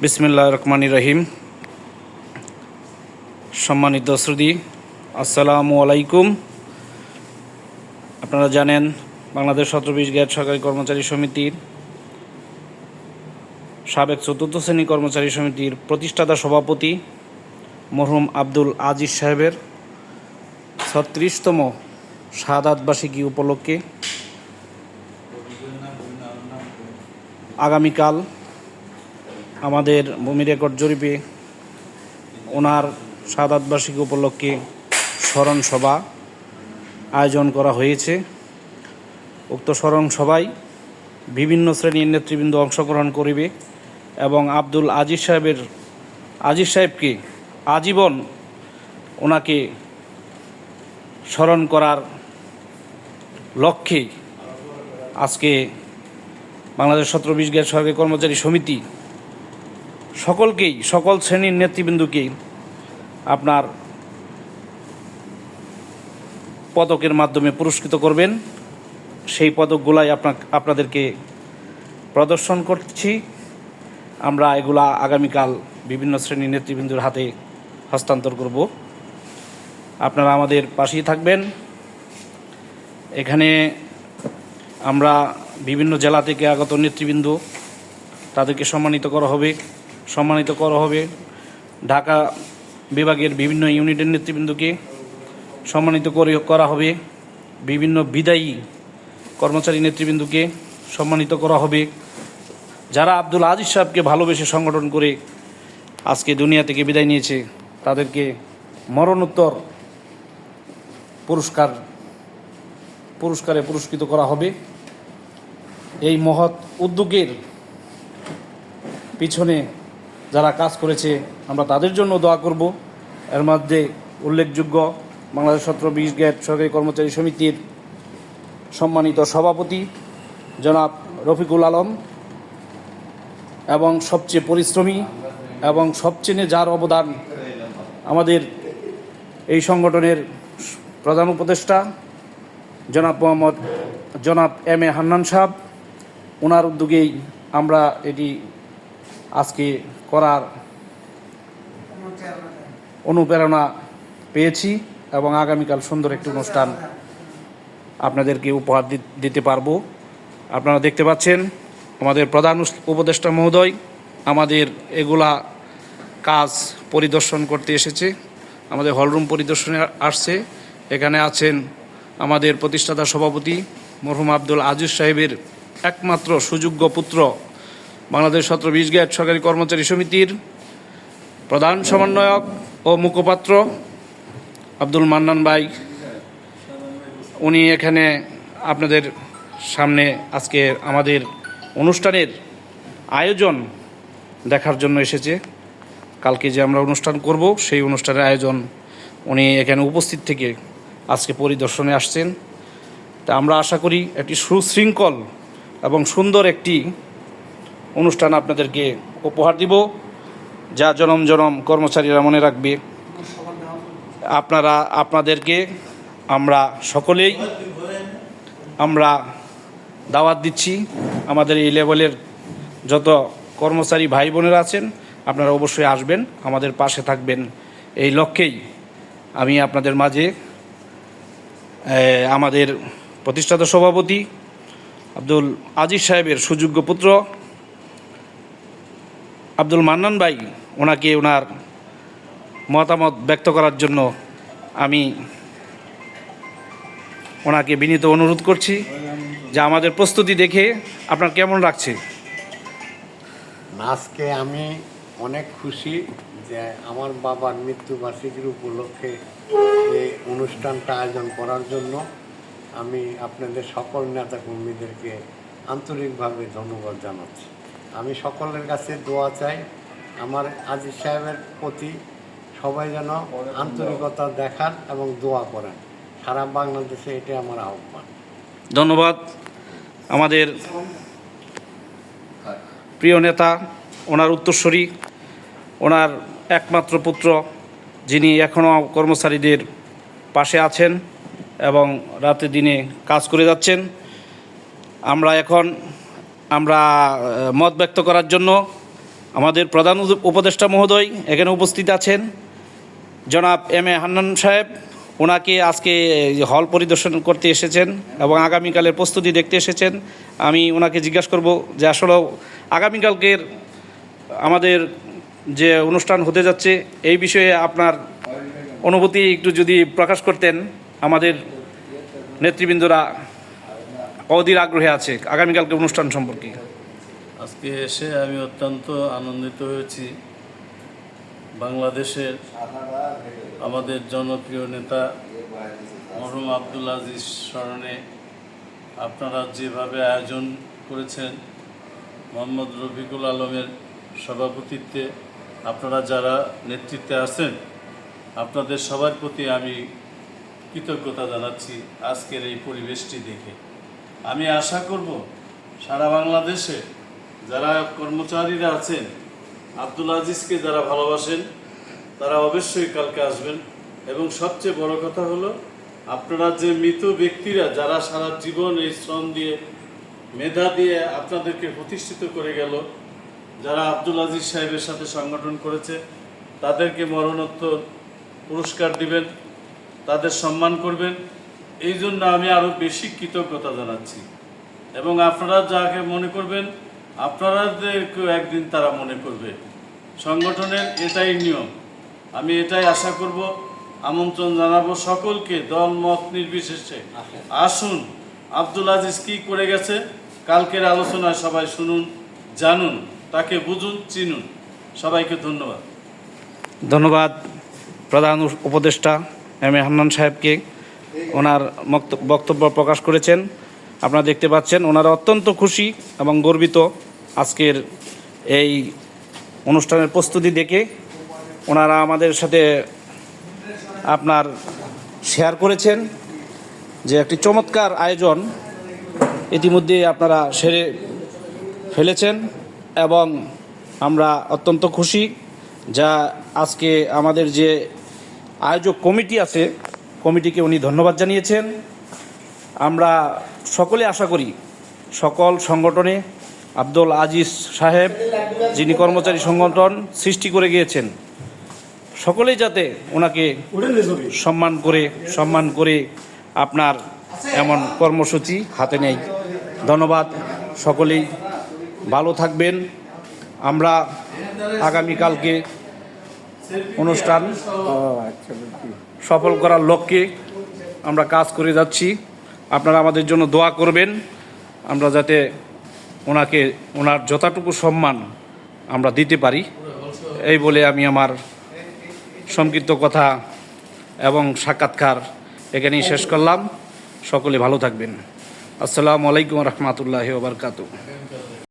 বিসমিল্লাহির রহমানির রহিম। সম্মানিত শ্রোতা, আসসালামু আলাইকুম। আপনারা জানেন বাংলাদেশ 17-20 গ্রেড সরকারি কর্মচারী সমিতির সাবেক চতুর্থ শ্রেণী কর্মচারী সমিতির প্রতিষ্ঠাতা সভাপতি মরহুম আব্দুল আজিজ সাহেবের 36তম শাহাদাত বার্ষিকী উপলক্ষে আগামীকাল আমাদের ভূমি রেকর্ড জরিপে ওনার শাহাদাত বার্ষিকী উপলক্ষে স্মরণ সভা আয়োজন করা হয়েছে। উক্ত স্মরণ সভায় বিভিন্ন শ্রেণীর নেতৃবৃন্দ অংশগ্রহণ করিবে এবং আব্দুল আজিজ সাহেবকে আজীবন ওনাকে স্মরণ করার লক্ষ্যে আজকে বাংলাদেশ 17-20 গ্রেড সরকারি কর্মচারী সমিতি সকল শ্রেণীর নেতৃবৃন্দকে আপনার পদকের মাধ্যমে পুরস্কৃত করবেন। সেই পদকগুলাই আপনাদেরকে প্রদর্শন করছি। আমরা এগুলা আগামীকাল বিভিন্ন শ্রেণীর নেতৃবৃন্দের হাতে হস্তান্তর করব। আপনারা আমাদের পাশেই থাকবেন। এখানে আমরা বিভিন্ন জেলা থেকে আগত নেতৃবৃন্দ তাদেরকে সম্মানিত করা হবে। ঢাকা বিভাগের বিভিন্ন ইউনিটের নেতৃবৃন্দকে সম্মানিত করা হবে। বিভিন্ন বিদায়ী কর্মচারী নেতৃবৃন্দকে সম্মানিত করা হবে। যারা আব্দুল আজিজ সাহেবকে ভালোবেসে সংগঠন করে আজকে দুনিয়া থেকে বিদায় নিয়েছে তাদেরকে মরণোত্তর পুরস্কারে পুরস্কৃত করা হবে। এই মহৎ উদ্যোগের পিছনে যারা কাজ করেছে আমরা তাদের জন্য দোয়া করব। এর মধ্যে উল্লেখযোগ্য বাংলাদেশ 17-20 গ্রেড সরকারি কর্মচারী সমিতির সম্মানিত সভাপতি জনাব রফিকুল আলম এবং সবচেয়ে পরিশ্রমী এবং সবচেয়ে যার অবদান আমাদের এই সংগঠনের প্রধান উপদেষ্টা জনাব এম এ হান্নান সাহেব, ওনার উদ্যোগেই আমরা এটি আজকে করার অনুপ্রেরণা পেয়েছি এবং আগামীকাল সুন্দর একটি অনুষ্ঠান আপনাদেরকে উপহার দিতে পারবো। আপনারা দেখতে পাচ্ছেন আমাদের প্রধান উপদেষ্টা মহোদয় আমাদের এগুলা কাজ পরিদর্শন করতে এসেছে, আমাদের হলরুম পরিদর্শনে আসছে। এখানে আছেন আমাদের প্রতিষ্ঠাতা সভাপতি মরহুম আব্দুল আজিজ সাহেবের একমাত্র সুযোগ্য পুত্র বাংলাদেশ 17-20 গ্রেড সরকারি কর্মচারী সমিতির প্রধান সমন্বয়ক ও মুখপাত্র আব্দুল মান্নান ভাই। উনি এখানে আপনাদের সামনে আজকে আমাদের অনুষ্ঠানের আয়োজন দেখার জন্য এসেছে। কালকে যে আমরা অনুষ্ঠান করব সেই অনুষ্ঠানের আয়োজন উনি এখানে উপস্থিত থেকে আজকে পরিদর্শনে আসছেন। তা আমরা আশা করি একটি সুশৃঙ্খল এবং সুন্দর একটি অনুষ্ঠান আপনাদেরকে উপহার দিব, যা জনম জনম কর্মচারীরা মনে রাখবে। আপনাদেরকে আমরা সকলেই দাওয়াত দিচ্ছি। আমাদের এই লেভেলের যত কর্মচারী ভাই বোনেরা আছেন আপনারা অবশ্যই আসবেন, আমাদের পাশে থাকবেন। এই লক্ষ্যেই আমি আপনাদের মাঝে আমাদের প্রতিষ্ঠাতা সভাপতি আব্দুল আজিজ সাহেবের সুযোগ্য পুত্র আব্দুল মান্নান ভাই ওনাকে ওনার মতামত ব্যক্ত করার জন্য আমি ওনাকে বিনীত অনুরোধ করছি যে আমাদের প্রস্তুতি দেখে আপনার কেমন লাগছে? আজকে আমি অনেক খুশি যে আমার বাবার মৃত্যুবার্ষিকীর উপলক্ষে এই অনুষ্ঠানটা আয়োজন করার জন্য আমি আপনাদের সকল নেতাকর্মীদেরকে আন্তরিকভাবে ধন্যবাদ জানাচ্ছি। আমি সকলের কাছে দোয়া চাই আমার আজিজ সাহেবের প্রতি সবাই যেন আন্তরিকতা দেখান এবং দোয়া করেন সারা বাংলাদেশে, এটাই আমার আহ্বান। ধন্যবাদ। আমাদের প্রিয় নেতা, ওনার উত্তরসূরি, ওনার একমাত্র পুত্র, যিনি এখনও কর্মচারীদের পাশে আছেন এবং রাতে দিনে কাজ করে যাচ্ছেন। আমরা মত ব্যক্ত করার জন্য আমাদের প্রধান উপদেষ্টা মহোদয় এখানে উপস্থিত আছেন, জনাব এম এ হান্নান সাহেব। ওনাকে আজকে হল পরিদর্শন করতে এসেছেন এবং আগামীকালের প্রস্তুতি দেখতে এসেছেন। আমি ওনাকে জিজ্ঞাসা করব যে আসলে আগামীকালকের আমাদের যে অনুষ্ঠান হতে যাচ্ছে এই বিষয়ে আপনার অনুভূতি একটু যদি প্রকাশ করতেন। আমাদের নেতৃবৃন্দরা অধীর আগ্রহে আছে আগামীকালকে অনুষ্ঠান সম্পর্কে। আজকে এসে আমি অত্যন্ত আনন্দিত হয়েছি। বাংলাদেশের আমাদের জনপ্রিয় নেতা মরহুম আব্দুল আজিজ স্মরণে আপনারা যেভাবে আয়োজন করেছেন, মোহাম্মদ রফিকুল আলমের সভাপতিত্বে আপনারা যারা নেতৃত্বে আছেন, আপনাদের সবার প্রতি আমি কৃতজ্ঞতা জানাচ্ছি আজকের এই পরিবেশটি দেখে। আমি আশা করব সারা বাংলাদেশে যারা কর্মচারীরা আছেন, আব্দুল আজিজকে যারা ভালোবাসেন, তারা অবশ্যই কালকে আসবেন। এবং সবচেয়ে বড় কথা হলো, আপনারা যে মৃত ব্যক্তিরা যারা সারা জীবন এই শ্রম দিয়ে মেধা দিয়ে আপনাদেরকে প্রতিষ্ঠিত করে গেল, যারা আব্দুল আজিজ সাহেবের সাথে সংগঠন করেছে, তাদেরকে মরণোত্তর পুরস্কার দিবেন, তাদের সম্মান করবেন। এই জন্য আমি আরও বেশি কৃতজ্ঞতা জানাচ্ছি। এবং আপনারা যাকে মনে করবেন, আপনাদেরকেও একদিন তারা মনে করবে। সংগঠনের এটাই নিয়ম। আমি এটাই আশা করব, আমন্ত্রণ জানাবো সকলকে, দল মত নির্বিশেষে আসুন। আব্দুল আজিজ কী করে গেছে কালকের আলোচনায় সবাই শুনুন, জানুন, তাকে বুঝুন, চিনুন। সবাইকে ধন্যবাদ। ধন্যবাদ প্রধান উপদেষ্টা এম এ হান্নান সাহেবকে। ওনার বক্তব্য প্রকাশ করেছেন। আপনারা দেখতে পাচ্ছেন ওনারা অত্যন্ত খুশি এবং গর্বিত আজকের এই অনুষ্ঠানের প্রস্তুতি দেখে। ওনারা আমাদের সাথে আপনার শেয়ার করেছেন যে একটি চমৎকার আয়োজন ইতিমধ্যে আপনারা সেরে ফেলেছেন এবং আমরা অত্যন্ত খুশি। যা আজকে আমাদের যে আয়োজক কমিটি আছে, কমিটিকে উনি ধন্যবাদ জানিয়েছেন। আমরা সকলে আশা করি সকল সংগঠনে আব্দুল আজিজ সাহেব যিনি কর্মচারী সংগঠন সৃষ্টি করে গিয়েছেন, সকলেই যাতে ওনাকে সম্মান করে আপনার এমন কর্মসূচি হাতে নেয়। ধন্যবাদ। সকলেই ভালো থাকবেন। আমরা আগামীকালকে অনুষ্ঠান সফল করার লক্ষ্যে আমরা কাজ করে যাচ্ছি। আপনারা আমাদের জন্য দোয়া করবেন, আমরা যাতে ওনার যতটুকু সম্মান আমরা দিতে পারি। এই বলে আমি আমার সংক্ষিপ্ত কথা এবং সাক্ষাৎকার এখানেই শেষ করলাম। সকলে ভালো থাকবেন। আসসালামু আলাইকুম রহমতুল্লাহি ওয়া বারাকাতুহু।